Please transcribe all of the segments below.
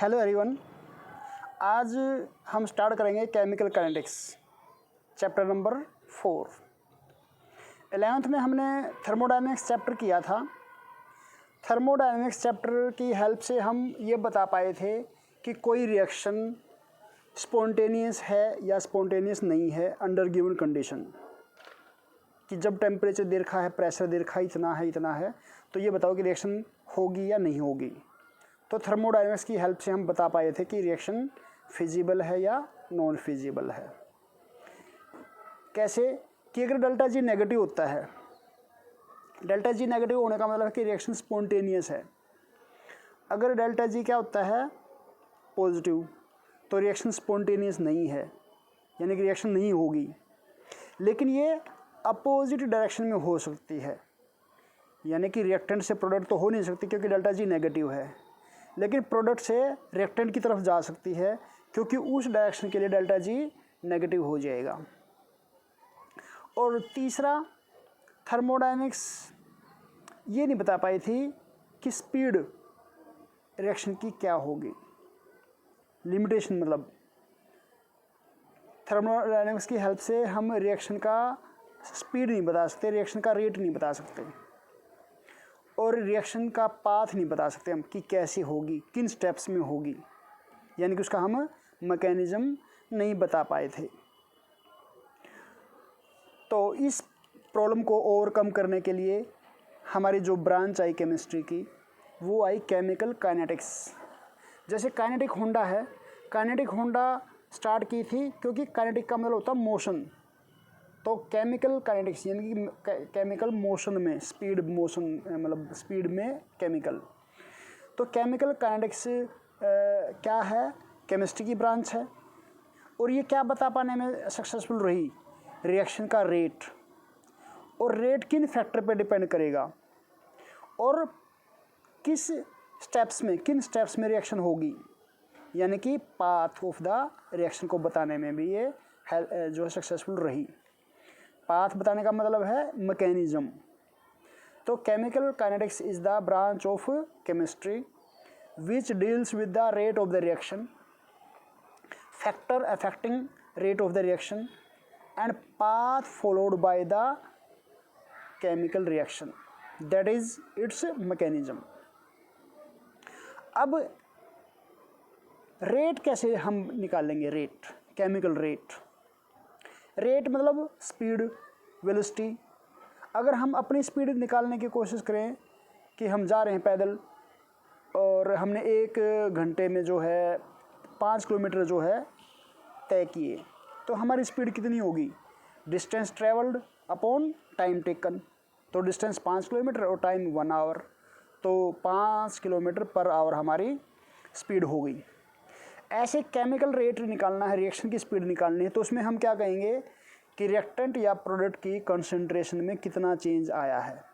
Hello everyone. आज हम start करेंगे chemical kinetics chapter number 4। 11th में हमने थर्मोडायनेमिक्स चैप्टर किया था। थर्मोडायनेमिक्स चैप्टर की हेल्प से हम ये बता पाए थे कि कोई रिएक्शन स्पॉन्टेनियस है या स्पॉन्टेनियस नहीं है अंडर गिवन कंडीशन, कि जब टेम्परेचर दे रखा है, प्रेशर दे रखा है, इतना है, तो ये बताओ कि रिएक्शन होगी या नहीं होगी। तो थर्मोडायनेमिक्स की हेल्प से हम बता पाए थे कि रिएक्शन फिजिबल है या नॉन फिजिबल है। कैसे कि अगर डेल्टा जी नेगेटिव होता है, डेल्टा जी नेगेटिव होने का मतलब है कि रिएक्शन स्पॉन्टेनियस है। अगर डेल्टा जी क्या होता है पॉजिटिव, तो रिएक्शन स्पॉन्टेनियस नहीं है, यानी कि रिएक्शन नहीं होगी। लेकिन ये अपोजिट डायरेक्शन में हो सकती है, यानी कि रिएक्टेंट से प्रोडक्ट तो हो नहीं सकती क्योंकि डेल्टा जी नेगेटिव है, लेकिन प्रोडक्ट से रिएक्टेंट की तरफ जा सकती है क्योंकि उस डायरेक्शन के लिए डेल्टा जी नेगेटिव हो जाएगा। और तीसरा, थर्मोडायनेमिक्स ये नहीं बता पाई थी कि स्पीड रिएक्शन की क्या होगी, लिमिटेशन, मतलब थर्मोडायनेमिक्स की हेल्प से हम रिएक्शन का स्पीड नहीं बता सकते, रिएक्शन का रेट नहीं बता सकते, और रिएक्शन का पाथ नहीं बता सकते हम कि कैसे होगी, किन स्टेप्स में होगी, यानी कि उसका हम मैकेनिज्म नहीं बता पाए थे। तो इस प्रॉब्लम को ओवरकम करने के लिए हमारी जो ब्रांच आई केमिस्ट्री की, वो आई केमिकल काइनेटिक्स। जैसे काइनेटिक होंडा है, काइनेटिक होंडा स्टार्ट की थी क्योंकि काइनेटिक का मतलब होता है मोशन। तो केमिकल काइनेटिक्स यानी कि केमिकल मोशन में, स्पीड मोशन, मतलब स्पीड में केमिकल। तो केमिकल काइनेटिक्स क्या है, केमिस्ट्री की ब्रांच है। और ये क्या बता पाने में सक्सेसफुल रही, रिएक्शन का रेट। और रेट किन फैक्टर पे डिपेंड करेगा और किस स्टेप्स में, किन स्टेप्स में रिएक्शन होगी, यानी कि पाथ ऑफ द रिएक्शन को बताने में भी ये जो है सक्सेसफुल रही। पाथ बताने का मतलब है मैकेनिज्म। तो chemical kinetics is the branch of chemistry which deals with the rate of the reaction, factor affecting rate of the reaction and path followed by the chemical reaction, that is it's mechanism. अब rate कैसे हम निकालेंगे, rate, chemical rate. Rate मतलब speed, velocity. अगर हम अपनी speed निकालने की कोशिश करें कि हम जा रहे हैं पैदल और हमने 1 घंटे में जो है 5 किलोमीटर जो है तय किए, तो हमारी स्पीड कितनी होगी, distance travelled upon time taken. तो डिस्टेंस 5 किलोमीटर और टाइम 1 आवर, तो 5 किलोमीटर पर आवर हमारी स्पीड हो गई। ऐसे केमिकल रेट निकालना है, रिएक्शन की स्पीड निकालनी है, तो उसमें हम क्या कहेंगे कि रिएक्टेंट या प्रोडक्ट की कंसंट्रेशन में कितना चेंज आया है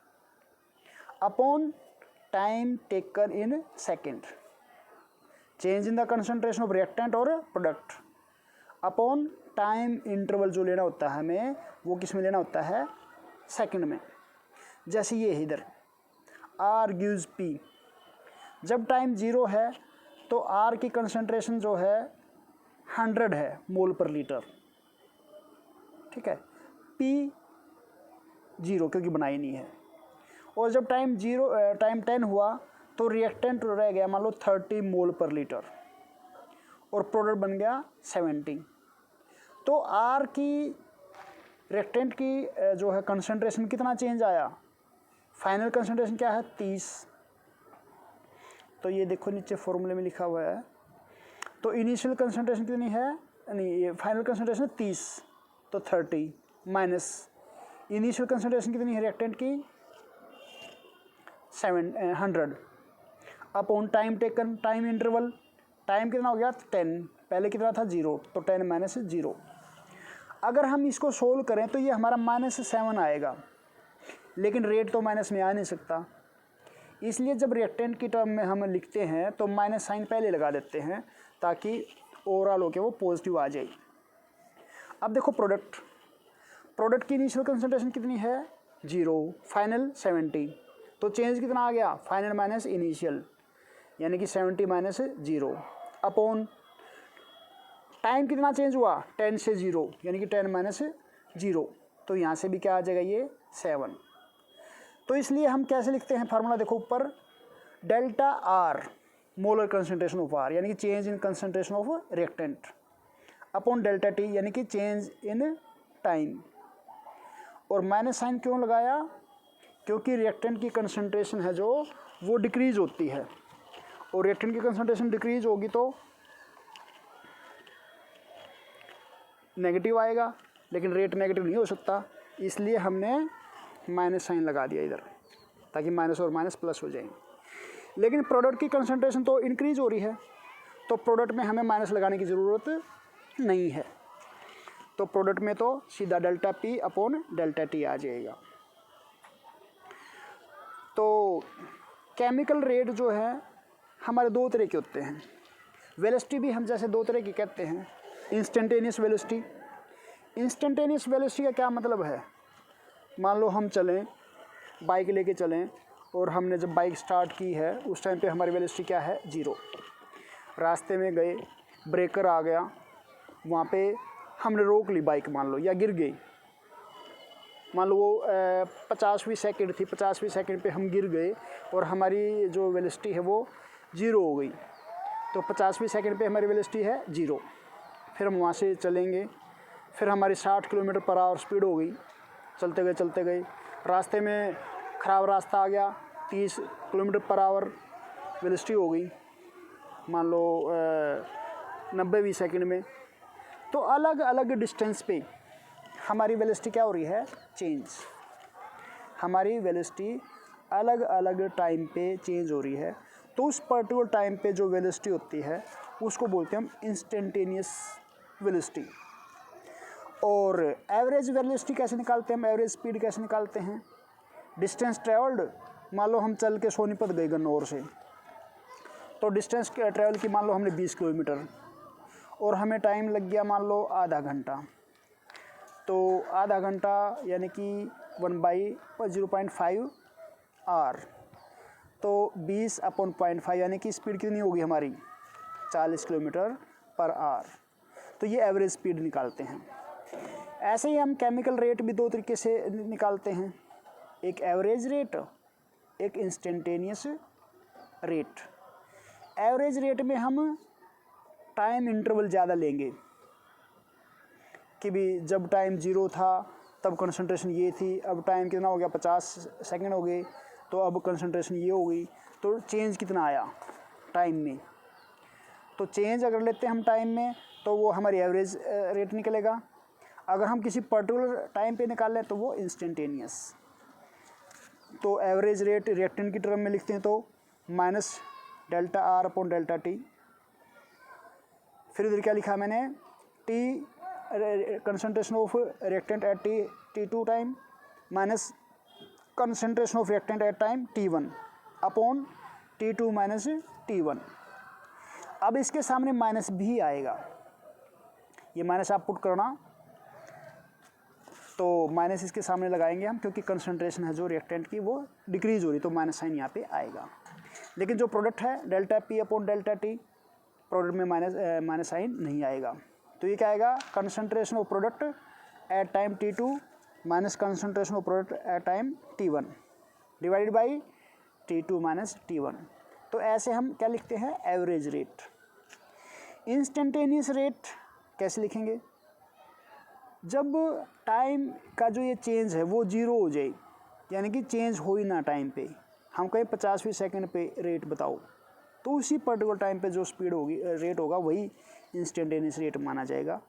upon time taken in second. Change in the concentration of reactant और प्रोडक्ट अपॉन टाइम इंटरवल जो लेना होता है हमें, वो किस में लेना होता है, सेकेंड में। जैसे ये इधर R गिव्स P, जब टाइम 0 है तो R की कंसंट्रेशन जो है 100 है मोल पर लीटर, ठीक है, P 0 क्योंकि बनाई नहीं है। और जब टाइम 10 हुआ तो रिएक्टेंट रह गया मान लो 30 मोल पर लीटर और प्रोडक्ट बन गया 70। तो R की रिएक्टेंट की जो है कंसंट्रेशन कितना चेंज आया, फाइनल कंसंट्रेशन क्या है 30। तो ये देखो नीचे फॉर्मूले में लिखा हुआ है। तो इनिशियल कंसंट्रेशन कितनी है, नहीं ये फाइनल कंसंट्रेशन 30, तो 30 माइनस इनिशियल कंसंट्रेशन कितनी है रिएक्टेंट की 100 upon time taken, time interval, time कितना हो गया 10, पहले कितना था 0, तो 10 माइनस 0। अगर हम इसको सोल्व करें तो ये हमारा -7 आएगा, लेकिन रेट तो माइनस में आ नहीं सकता, इसलिए जब रिएक्टेंट की टर्म में हम लिखते हैं तो माइनस साइन पहले लगा देते हैं ताकि ओवरऑल होके वो पॉजिटिव आ जाए। अब देखो प्रोडक्ट की इनिशियल कंसंट्रेशन कितनी है 0, फाइनल 70, तो चेंज कितना आ गया, फाइनल माइनस इनिशियल, यानी कि 70 माइनस 0, अपॉन टाइम कितना चेंज हुआ 10 से 0 यानी कि 10 माइनस 0, तो यहाँ से भी क्या आ जाएगा ये 7। तो इसलिए हम कैसे लिखते हैं फार्मूला देखो ऊपर, delta R molar concentration of R यानी कि change in concentration of reactant upon delta T यानी कि चेंज इन टाइम। और माइनस साइन क्यों लगाया, क्योंकि रिएक्टेंट की कंसंट्रेशन है जो वो डिक्रीज होती है, और रिएक्टेंट की कंसंट्रेशन डिक्रीज होगी तो नेगेटिव आएगा, लेकिन रेट नेगेटिव नहीं हो सकता, इसलिए हमने माइनस साइन लगा दिया इधर, ताकि माइनस और माइनस प्लस हो जाएंगे। लेकिन प्रोडक्ट की कंसंट्रेशन तो इंक्रीज हो रही है, तो प्रोडक्ट में हमें माइनस लगाने की ज़रूरत नहीं है, तो प्रोडक्ट में तो सीधा delta P upon delta T आ जाएगा। तो केमिकल रेट जो है हमारे दो तरह के होते हैं। वेलोसिटी भी हम जैसे दो तरह की कहते हैं, इंस्टेंटेनियस वेलोसिटी। इंस्टेंटेनियस वेलोसिटी का क्या मतलब है, मान लो हम चलें, बाइक लेके चलें, और हमने जब बाइक स्टार्ट की है उस टाइम पे हमारी वेलोसिटी क्या है 0। रास्ते में गए, ब्रेकर आ गया, वहाँ पे हमने रोक ली बाइक मान लो, या गिर गई, मान लो वो 50वीं सेकंड थी, 50वीं सेकंड पे हम गिर गए और हमारी जो वेलोसिटी है वो 0 हो गई, तो 50वीं सेकंड पे हमारी वेलोसिटी है 0। फिर हम वहाँ से चलेंगे, फिर हमारी 60 किलोमीटर पर आवर स्पीड हो गई, चलते गए, रास्ते में ख़राब रास्ता आ गया, 30 किलोमीटर पर आवर वेलोसिटी हो गई, मान लो 90वीं सेकंड में। तो अलग अलग डिस्टेंस पे हमारी वेलोसिटी क्या हो रही है, चेंज। हमारी वेलोसिटी अलग अलग टाइम पे चेंज हो रही है, तो उस पर्टिकुलर टाइम पे जो वेलोसिटी होती है उसको बोलते हैं हम इंस्टेंटेनियस वेलोसिटी। और एवरेज वेलोसिटी कैसे निकालते हैं हम, एवरेज स्पीड कैसे निकालते हैं, डिस्टेंस ट्रेवल्ड, मान लो हम चल के सोनीपत गए गन्नौर से, तो डिस्टेंस ट्रेवल की मान लो हमने 20 किलोमीटर, और हमें टाइम लग गया मान लो आधा घंटा, तो आधा घंटा यानी कि 1/0.5 आवर, तो 20/0.5 यानी कि स्पीड कितनी होगी हमारी 40 किलोमीटर पर आवर। तो ये एवरेज स्पीड निकालते हैं। ऐसे ही हम केमिकल रेट भी दो तरीके से निकालते हैं, एक एवरेज रेट, एक इंस्टेंटेनियस रेट। एवरेज रेट में हम टाइम इंटरवल ज़्यादा लेंगे कि भी जब टाइम 0 था तब कंसंट्रेशन ये थी, अब टाइम कितना हो गया 50 सेकंड हो गए, तो अब कंसंट्रेशन ये हो गई, तो चेंज कितना आया टाइम में। तो चेंज अगर लेते हैं हम टाइम में तो वो हमारी एवरेज रेट निकलेगा, अगर हम किसी पर्टिकुलर टाइम पे निकाल लें तो वो इंस्टेंटेनियस। तो एवरेज रेट रिएक्टेंट की टर्म में लिखते हैं तो minus delta R upon delta T. फिर इधर क्या लिखा मैंने, T concentration of reactant eight T2 time minus concentration of reactant at time T1 upon T2 minus T1। अब इसके सामने माइनस भी आएगा, ये माइनस आप पुट करना, तो माइनस इसके सामने लगाएंगे हम, क्योंकि कंसंट्रेशन है जो रिएक्टेंट की वो डिक्रीज हो रही, तो माइनस साइन यहाँ पे आएगा। लेकिन जो प्रोडक्ट है delta P upon delta T, product में माइनस साइन नहीं आएगा, तो ये क्या आएगा, concentration of product at time T2 minus concentration of product at time T1 divided by T2 minus T1। तो ऐसे हम क्या लिखते हैं, एवरेज रेट। इंस्टेंटेनियस रेट कैसे लिखेंगे, जब टाइम का जो ये चेंज है वो 0 हो जाए, यानी कि चेंज हो ही ना टाइम पे, हम कहें 50वीं सेकंड पे रेट बताओ, तो उसी पर्टिकुलर टाइम पे जो स्पीड होगी रेट होगा वही इंस्टेंटेनियस रेट माना जाएगा।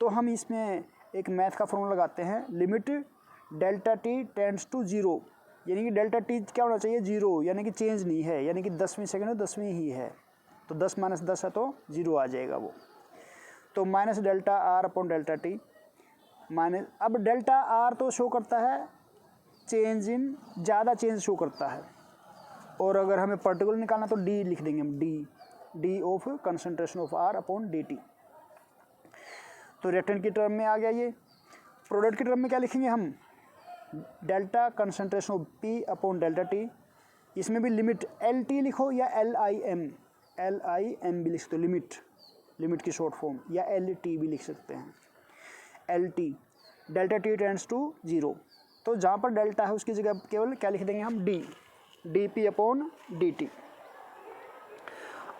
तो हम इसमें एक मैथ का फॉर्मूला लगाते हैं, limit delta T tends to 0, यानी कि डेल्टा टी क्या होना चाहिए 0, यानी कि चेंज नहीं है, यानी कि 10वीं सेकंड में 10वीं ही है, तो 10 माइनस 10 है तो 0 आ जाएगा वो। तो minus delta R upon delta T minus, अब डेल्टा आर तो शो करता है चेंज इन, ज़्यादा चेंज शो करता है, और अगर हमें पर्टिकुलर निकालना तो डी लिख देंगे हम, D of concentration of R upon D T. तो रिएक्टेंट की टर्म में आ गया ये। प्रोडक्ट की टर्म में क्या लिखेंगे हम, delta concentration of P upon delta T, इसमें भी लिमिट एल टी लिखो या LIM, LIM भी लिख सकते हो, लिमिट की शॉर्ट फॉर्म, या LT भी लिख सकते हैं, LT, delta T tends to 0। तो जहाँ पर डेल्टा है उसकी जगह केवल क्या लिख देंगे हम, dP/dt।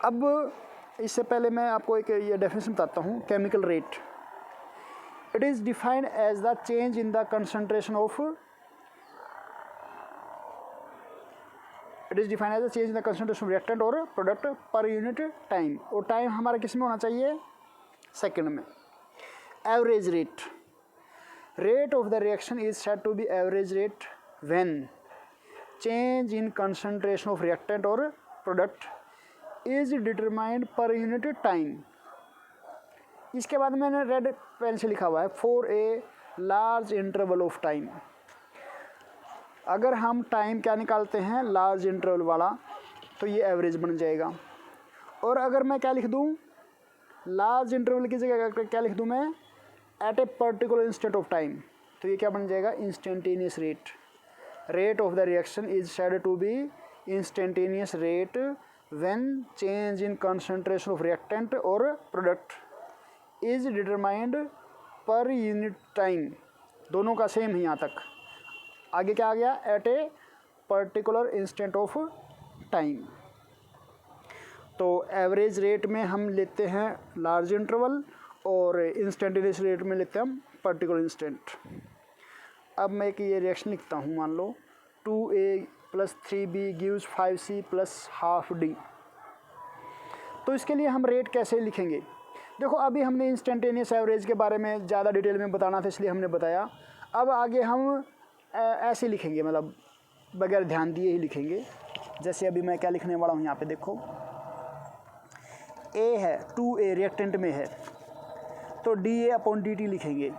अब इससे पहले मैं आपको एक ये डेफिनेशन बताता हूँ, chemical rate. It is defined as the change in the concentration of reactant और प्रोडक्ट पर यूनिट टाइम, और टाइम हमारा किस में होना चाहिए, सेकंड में। Average rate of the reaction is said to be average rate when change in concentration of reactant और product is determined per unit time. इसके बाद मैंने रेड पेन से लिखा हुआ है, for a large interval of time. अगर हम टाइम क्या निकालते हैं, लार्ज इंटरवल वाला, तो ये एवरेज बन जाएगा। और अगर मैं क्या लिख दूँ, लार्ज इंटरवल की जगह क्या लिख दूँ मैं, at a particular instant of time, तो ये क्या बन जाएगा, instantaneous rate of the reaction is said to be instantaneous rate when change in concentration of reactant और product is determined per unit time. दोनों का सेम है यहाँ तक। आगे क्या आ गया, at a particular instant of time. तो एवरेज रेट में हम लेते हैं लार्ज इंटरवल, और इंस्टेंटेनियस रेट में लेते हैं हम पर्टिकुलर इंस्टेंट। अब मैं एक ये रिएक्शन लिखता हूँ, मान लो 2A + 3B gives 5C + ½ D। तो इसके लिए हम रेट कैसे लिखेंगे, देखो अभी हमने इंस्टेंटेनियस एवरेज के बारे में ज़्यादा डिटेल में बताना था, इसलिए हमने बताया। अब आगे हम ऐसे लिखेंगे, मतलब बगैर ध्यान दिए ही लिखेंगे। जैसे अभी मैं क्या लिखने वाला हूँ, यहाँ पे देखो, A है, 2A रिएक्टेंट में है, तो dA/dt लिखेंगे,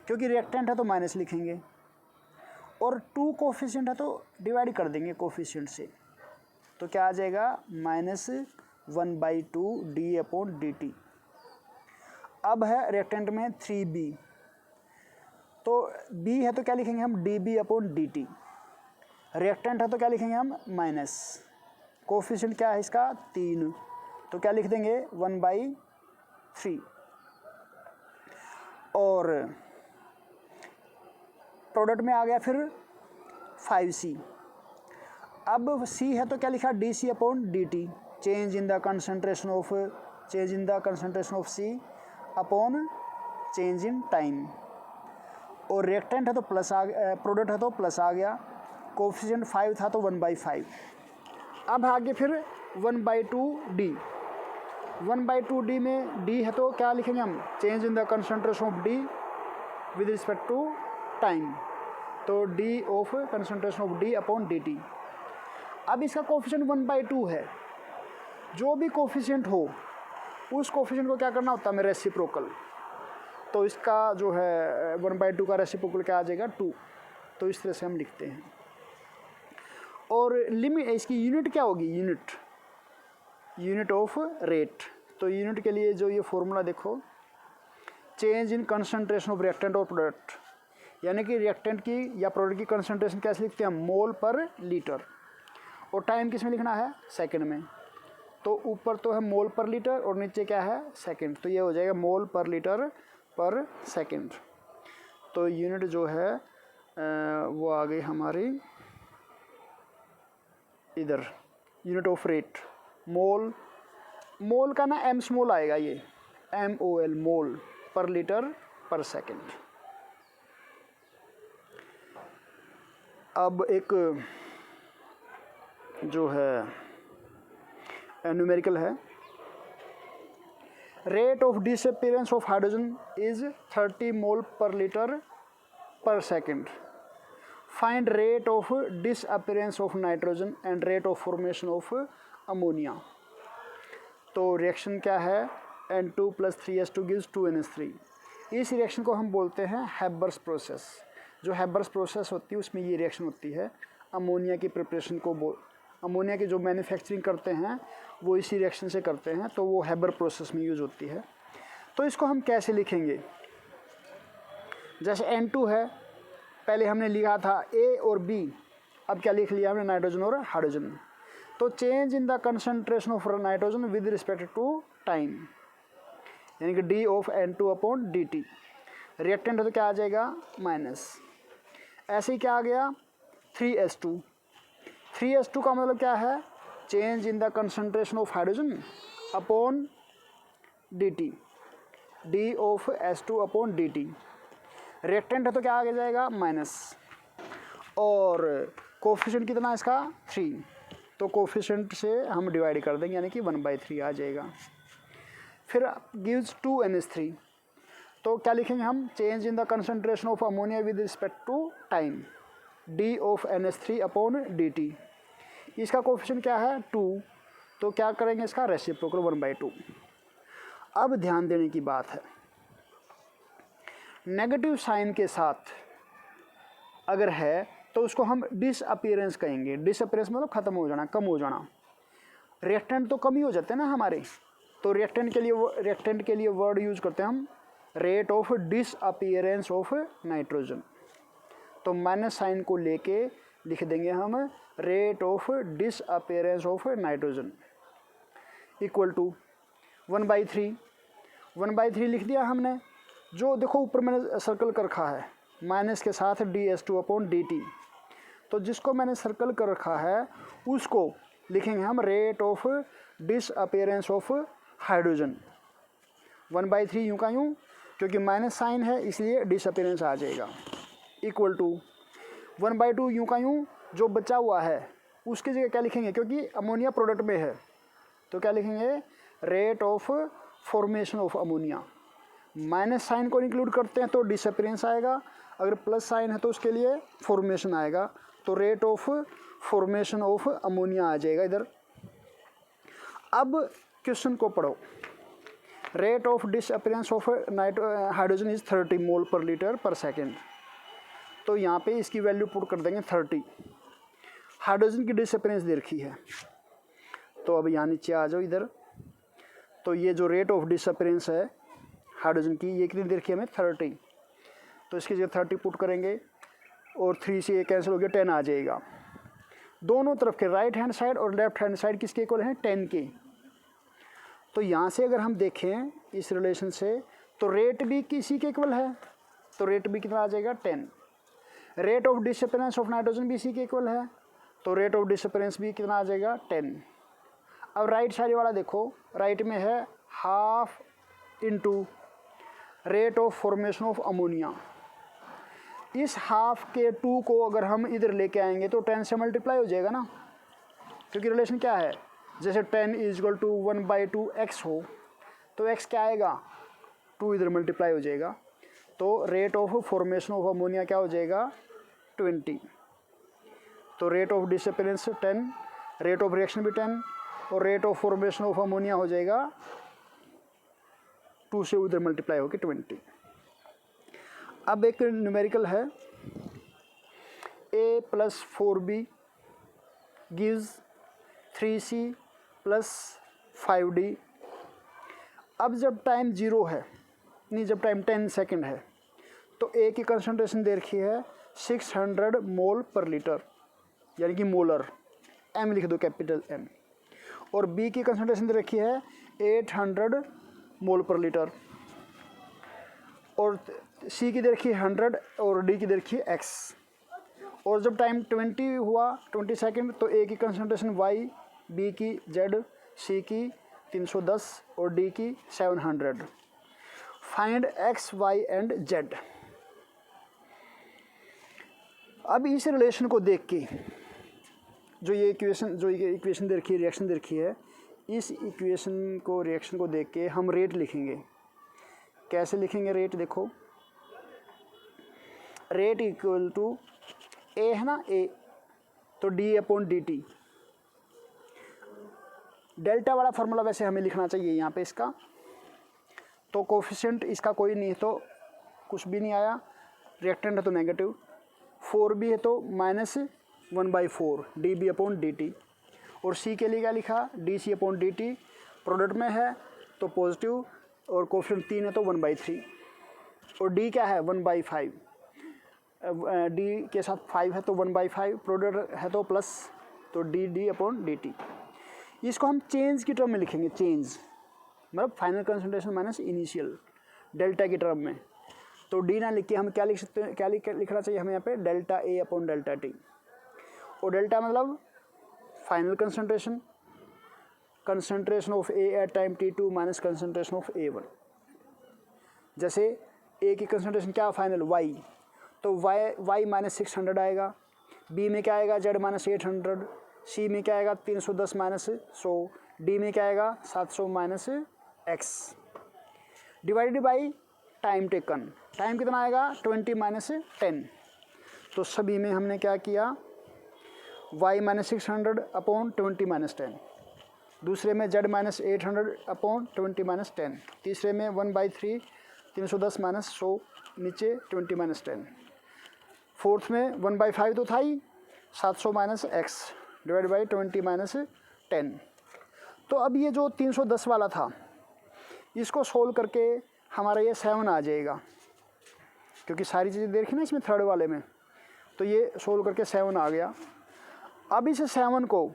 क्योंकि रिएक्टेंट है तो माइनस लिखेंगे, और 2 कोफिशिएंट है तो डिवाइड कर देंगे कोफिशिएंट से, तो क्या आ जाएगा, -1/2 dA/dt। अब है रिएक्टेंट में 3B, तो B है तो क्या लिखेंगे हम, dB/dt। रिएक्टेंट है तो क्या लिखेंगे हम, माइनस, कोफिशिएंट क्या है इसका, 3, तो क्या लिख देंगे, 1/3। और प्रोडक्ट में आ गया फिर 5C। अब C है तो क्या लिखा, dC/dt, change in the concentration of C upon change in time. और रिएक्टेंट है तो प्लस आ गया, प्रोडक्ट है तो प्लस आ गया, कोफिशिएंट 5 था तो 1/5। अब आगे फिर 1/2D, 1/2D में D है तो क्या लिखेंगे हम, change in the concentration of D with respect to time, तो D of concentration of D/dt। अब इसका कोफिशिएंट 1/2 है, जो भी कोफिशिएंट हो उस कोफिशिएंट को क्या करना होता है, रेसिप्रोकल। तो इसका जो है 1/2 का रेसिप्रोकल क्या आ जाएगा, 2। तो इस तरह से हम लिखते हैं। और लिमिट, इसकी यूनिट क्या होगी, यूनिट ऑफ रेट। तो यूनिट के लिए जो ये फॉर्मूला देखो, change in concentration of reactant और प्रोडक्ट, यानी कि रिएक्टेंट की या प्रोडक्ट की कंसंट्रेशन कैसे लिखते हैं, मोल पर लीटर, और टाइम किस में लिखना है, सेकंड में। तो ऊपर तो है मोल पर लीटर और नीचे क्या है, सेकंड, तो ये हो जाएगा मोल पर लीटर पर सेकंड। तो यूनिट जो है वो आ गई हमारी इधर, यूनिट ऑफ रेट, मोल का ना m स्मॉल आएगा, ये MOL, मोल पर लीटर पर सेकंड। अब एक जो है न्यूमेरिकल है, rate of disappearance of hydrogen is 30 mole per litre पर second. Find rate of disappearance of nitrogen and rate of formation of ammonia. तो रिएक्शन क्या है, N2 + 3H2 गिव्स 2NH3। इस रिएक्शन को हम बोलते हैं हैबर्स प्रोसेस। जो हैबर्स प्रोसेस होती है उसमें ये रिएक्शन होती है, अमोनिया की प्रिपरेशन को अमोनिया की जो मैन्युफैक्चरिंग करते हैं वो इसी रिएक्शन से करते हैं, तो वो हैबर प्रोसेस में यूज़ होती है। तो इसको हम कैसे लिखेंगे, जैसे N2 है, पहले हमने लिखा था A और B, अब क्या लिख लिया हमने, नाइट्रोजन और हाइड्रोजन। तो change in the concentration of nitrogen with respect to time, यानी कि डी ऑफ N2/dt। रिएक्टेंट है तो क्या आ जाएगा माइनस। ऐसे ही क्या आ गया 3s2। 3s2 का मतलब क्या है, change in the concentration of hydrogen upon dt, D of S2/dt। Reactant है तो क्या आगे जाएगा माइनस, और कोफिशिएंट कितना है इसका 3, तो कोफिशिएंट से हम डिवाइड कर देंगे, यानी कि 1/3 आ जाएगा। फिर गिव्स 2NH3, तो क्या लिखेंगे हम, change in the concentration of ammonia with respect to time, D of NH3/dt। इसका कोफिशिएंट क्या है 2, तो क्या करेंगे इसका रेसिप्रोकल 1/2। अब ध्यान देने की बात है, नेगेटिव साइन के साथ अगर है तो उसको हम डिसअपीयरेंस कहेंगे। डिसअपीयरेंस मतलब ख़त्म हो जाना, कम हो जाना। रिएक्टेंट तो कम ही हो जाते हैं ना हमारे, तो रिएक्टेंट के लिए वर्ड यूज करते हैं हम rate of disappearance of nitrogen. तो माइनस साइन को लेके लिख देंगे हम rate of disappearance of nitrogen equal to 1/3। 1/3 लिख दिया हमने। जो देखो ऊपर मैंने सर्कल कर रखा है माइनस के साथ ds2/dt, तो जिसको मैंने सर्कल कर रखा है उसको लिखेंगे हम rate of disappearance of hydrogen. 1/3 यूँ का यूँ, क्योंकि माइनस साइन है इसलिए डिसअपीयरेंस आ जाएगा, इक्वल टू 1/2 यूँ का यूँ, जो बचा हुआ है उसकी जगह क्या लिखेंगे, क्योंकि अमोनिया प्रोडक्ट में है तो क्या लिखेंगे rate of formation of ammonia. Minus sign को इंक्लूड करते हैं तो डिसअपीयरेंस आएगा, अगर प्लस साइन है तो उसके लिए फॉर्मेशन आएगा, तो rate of formation of ammonia आ जाएगा इधर। अब क्वेश्चन को पढ़ो। Rate of disappearance of hydrogen is 30 mole per litre पर सेकेंड, तो यहाँ पे इसकी वैल्यू पुट कर देंगे 30। हाइड्रोजन की डिसअपीयरेंस दे रखी है, तो अब यहाँ नीचे आ जाओ इधर। तो ये जो रेट ऑफ डिसअपीयरेंस है हाइड्रोजन की, ये कितनी दे रखी है हमें 30, तो इसकी जगह 30 पुट करेंगे और 3 से ये कैंसिल हो गया 10 आ जाएगा। दोनों तरफ के राइट हैंड साइड और लेफ्ट हैंड साइड किसके इक्वल हैं 10 के। तो यहाँ से अगर हम देखें इस रिलेशन से तो रेट भी किसी के इक्वल है, तो रेट भी कितना आ जाएगा 10। Rate of disappearance of nitrogen भी इसी के इक्वल है, तो रेट ऑफ डिसअपीयरेंस भी कितना आ जाएगा 10। अब राइट साइड वाला देखो, राइट में है half into rate of formation of ammonia. इस हाफ के 2 को अगर हम इधर लेके आएंगे तो 10 से मल्टीप्लाई हो जाएगा ना, क्योंकि रिलेशन क्या है, जैसे 10 = 1/2 x हो तो x क्या आएगा 2 इधर मल्टीप्लाई हो जाएगा, तो rate of formation of ammonia क्या हो जाएगा 20। तो rate of disappearance 10, rate of reaction भी 10 और rate of formation of ammonia हो जाएगा 2 से उधर मल्टीप्लाई होकर 20। अब एक न्यूमेरिकल है a + 4b gives 3c + 5d। अब जब टाइम 0 है, नहीं जब टाइम 10 सेकेंड है, तो a की कंसंट्रेशन दे रखी है 600 मोल पर लीटर, यानी कि मोलर, m लिख दो कैपिटल M, और b की कंसंट्रेशन दे रखी है 800 मोल पर लीटर, और C की दे रखी है 100 और D की दे रखी है X। और जब टाइम 20 हुआ 20 सेकेंड, तो A की कंसंट्रेशन Y, B की Z, C की 310 और D की 700। Find X, Y and Z। अब इस रिलेशन को देख के जो ये इक्वेशन दे रखी है, रिएक्शन दे रखी है, इस रिएक्शन को देख के हम रेट लिखेंगे। कैसे लिखेंगे रेट, देखो रेट इक्वल टू A है ना, A तो d/dt। डेल्टा वाला फॉर्मूला वैसे हमें लिखना चाहिए यहाँ पे इसका, तो कोफिशिएंट इसका कोई नहीं है तो कुछ भी नहीं आया, रिएक्टेंट है तो नेगेटिव, 4b है तो -1/4 dB/dt, और C के लिए क्या लिखा dC/dt, प्रोडक्ट में है तो पॉजिटिव, और कोफिशिएंट 3 है तो 1/3, और D क्या है 1/5, D के साथ 5 है तो 1/5, प्रोडक्ट है तो प्लस, तो dd/dt। इसको हम चेंज की टर्म में लिखेंगे, चेंज मतलब final concentration minus initial delta की टर्म में। तो डी ना लिख के हम क्या लिख सकते हैं, क्या लिखना चाहिए हमें यहाँ पे, ΔA/ΔT। और डेल्टा मतलब final concentration, concentration of A at time t2 minus concentration of A1। जैसे ए की कंसंट्रेशन क्या फाइनल y, तो y माइनस 600 आएगा, बी में क्या आएगा z माइनस 800, सी में क्या आएगा 310 माइनस 100, डी में क्या आएगा 700 minus x divided by time taken. Time कितना आएगा 20 माइनस 10। तो सभी में हमने क्या किया, y माइनस 600/20 माइनस 10, दूसरे में z माइनस 800/20 माइनस 10, तीसरे में 1/3 310 माइनस 100, नीचे 20 माइनस 10, फोर्थ में 1/5 तो था ही 700 minus x divide by 20 minus 10। तो अब ये जो 310 वाला था इसको सोल्व करके हमारा ये 7 आ जाएगा, क्योंकि सारी चीज़ें देखी ना इसमें थर्ड वाले में, तो ये सोल्व करके 7 आ गया। अब इस 7 को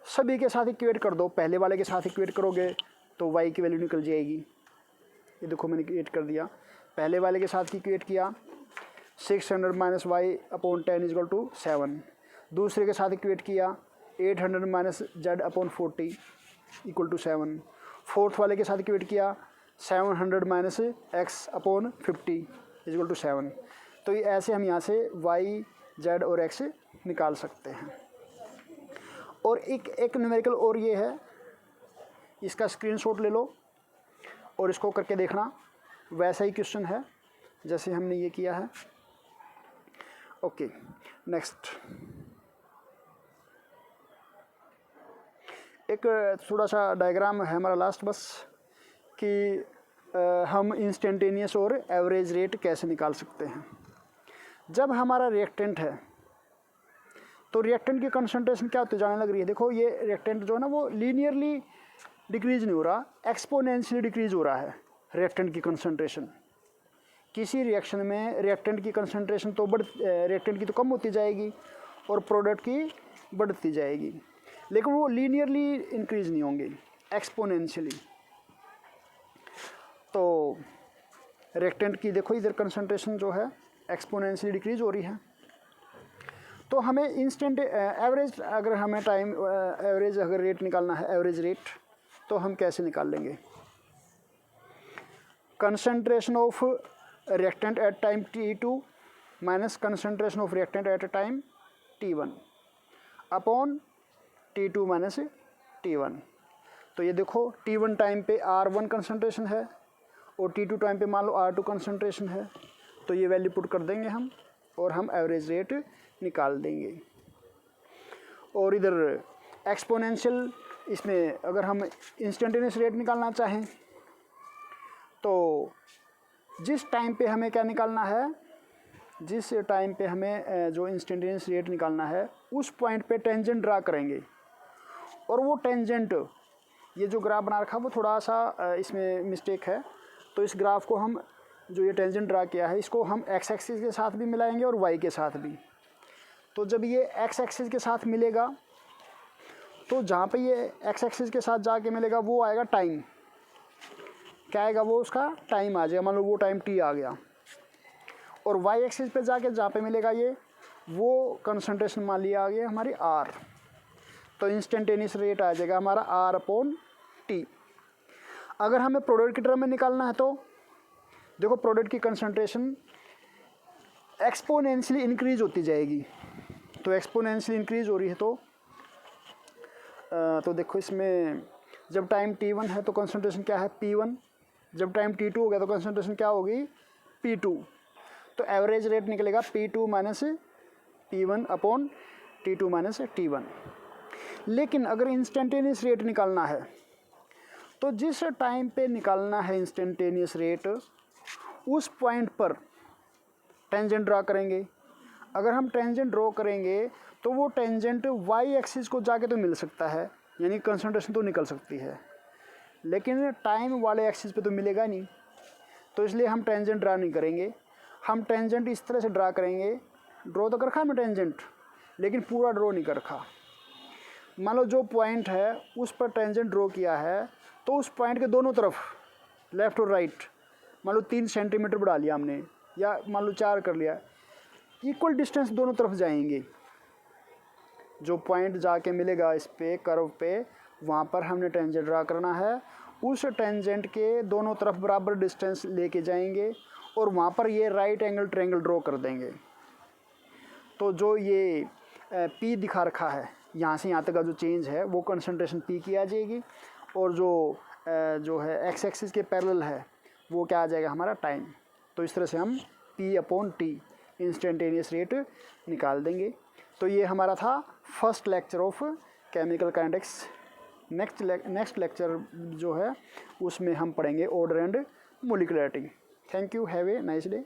सभी के साथ इक्वेट कर दो, पहले वाले के साथ इक्वेट करोगे तो y की वैल्यू निकल जाएगी। ये देखो मैंने इक्वेट कर दिया, पहले वाले के साथ इक्वेट किया 600 माइनस y/10 इजल टू 7, दूसरे के साथ इक्वेट किया 800 minus z/40 equal to 7, fourth वाले के साथ इक्वेट किया 700 माइनस x/50 इजल टू 7। तो ये ऐसे हम यहाँ से y, z और x निकाल सकते हैं। और एक न्यूमेरिकल और ये है, इसका स्क्रीनशॉट ले लो और इसको करके देखना, वैसा ही क्वेश्चन है जैसे हमने ये किया है। ओके नेक्स्ट, एक थोड़ा सा डायग्राम है हमारा लास्ट बस कि हम इंस्टेंटेनियस और एवरेज रेट कैसे निकाल सकते हैं। जब हमारा रिएक्टेंट है तो रिएक्टेंट की कंसंट्रेशन क्या होती जाने लग रही है। देखो ये रिएक्टेंट जो है ना वो लीनियरली डिक्रीज नहीं हो रहा, एक्सपोनेंशियली डिक्रीज हो रहा है रिएक्टेंट की कंसंट्रेशन। किसी रिएक्शन में रिएक्टेंट की कंसंट्रेशन तो रिएक्टेंट की तो कम होती जाएगी और प्रोडक्ट की बढ़ती जाएगी, लेकिन वो लीनियरली इंक्रीज नहीं होंगे, एक्सपोनेंशियली। तो रिएक्टेंट की देखो इधर कंसंट्रेशन जो है एक्सपोनेंशियली डिक्रीज हो रही है। तो हमें इंस्टेंट एवरेज, अगर हमें टाइम एवरेज अगर रेट निकालना है, एवरेज रेट, तो हम कैसे निकाल लेंगे। Concentration of reactant eight time t2 minus concentration of reactant at time t1 upon t2 minus t1। तो ये देखो t1 टाइम पे R1 कंसंट्रेशन है और t2 टाइम पे मान लो R2 कंसंट्रेशन है, तो ये वैल्यू पुट कर देंगे हम और हम एवरेज रेट निकाल देंगे। और इधर एक्सपोनेंशियल, इसमें अगर हम इंस्टेंटेनियस रेट निकालना चाहें तो जिस टाइम पे हमें क्या निकालना है, जिस टाइम पे हमें जो इंस्टेंटेनियस रेट निकालना है उस पॉइंट पे टेंजेंट ड्रा करेंगे। और वो टेंजेंट, ये जो ग्राफ बना रखा वो थोड़ा सा इसमें मिस्टेक है, तो इस ग्राफ को हम जो ये टेंजेंट ड्रा किया है इसको हम एक्स एक्सिस के साथ भी मिलाएंगे और वाई के साथ भी। तो जब ये एक्स एक्सिस के साथ मिलेगा तो जहाँ पे ये एक्स एक्सिस के साथ जाके मिलेगा वो आएगा टाइम, क्या आएगा वो उसका टाइम आ जाएगा, मान लो वो टाइम टी आ गया। और वाई एक्सिस पे जाके जहाँ पे मिलेगा ये वो कंसंट्रेशन मान लिया आ गया हमारी आर, तो इंस्टेंटेनियस रेट आ जाएगा हमारा R/T। अगर हमें प्रोडक्ट की टर्म में निकालना है तो देखो प्रोडक्ट की कंसंट्रेशन एक्सपोनेंशियली इंक्रीज होती जाएगी, तो एक्सपोनेंशियली इंक्रीज हो रही है तो देखो इसमें जब टाइम t1 है तो कंसंट्रेशन क्या है P1, जब टाइम t2 हो गया तो कंसंट्रेशन क्या होगी P2। तो एवरेज रेट निकलेगा P2 minus P1 upon T2 minus T1। लेकिन अगर इंस्टेंटेनियस रेट निकालना है तो जिस टाइम पे निकालना है इंस्टेंटेनियस रेट उस पॉइंट पर टेंजेंट ड्रा करेंगे। अगर हम टेंजेंट ड्रॉ करेंगे तो वो टेंजेंट वाई एक्सिस को जाके तो मिल सकता है, यानी कंसंट्रेशन तो निकल सकती है, लेकिन टाइम वाले एक्सिस पे तो मिलेगा नहीं। तो इसलिए हम टेंजेंट ड्रा नहीं करेंगे, हम टेंजेंट इस तरह से ड्रा करेंगे। ड्रॉ तो कर रखा हमने टेंजेंट, लेकिन पूरा ड्रॉ नहीं कर रखा। मान लो जो पॉइंट है उस पर टेंजेंट ड्रॉ किया है, तो उस पॉइंट के दोनों तरफ लेफ़्ट और राइट मान लो 3 सेंटीमीटर बढ़ा लिया हमने, या मान लो 4 कर लिया, इक्वल डिस्टेंस दोनों तरफ जाएंगे। जो पॉइंट जाके मिलेगा इस पे कर्व पे, वहाँ पर हमने टेंजेंट ड्रा करना है। उस टेंजेंट के दोनों तरफ बराबर डिस्टेंस लेके जाएंगे और वहाँ पर ये राइट एंगल ट्रायंगल ड्रॉ कर देंगे। तो जो ये P दिखा रखा है, यहाँ से यहाँ तक का जो चेंज है वो कंसंट्रेशन P की आ जाएगी, और जो है एक्स एक्सिस के पैरेलल है वो क्या आ जाएगा हमारा टाइम। तो इस तरह से हम P/T इंस्टेंटेनियस रेट निकाल देंगे। तो ये हमारा था first lecture of chemical kinetics. Next lecture जो है उसमें हम पढ़ेंगे order and molecularity. Thank you, have a nice day.